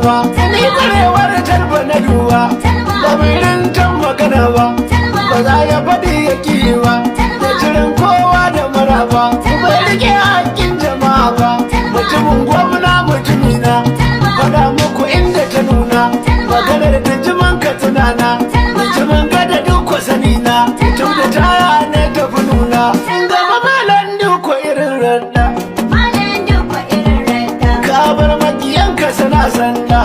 ba, ni kwarewar talba na duba, da birin can magana ba, ba za ya faɗi ya ki ba, da jirin kowa da maraba, bai rike hakkin jama'a ba, mutumin gwamna mutumina, faɗa muku inda ta nuna, maganar da jiman ka tunana, mutumin gada duk sanina, tun da taya ne ta fi nuna, gaba malan duk irin randa. Ka bar makiyanka sana sanda.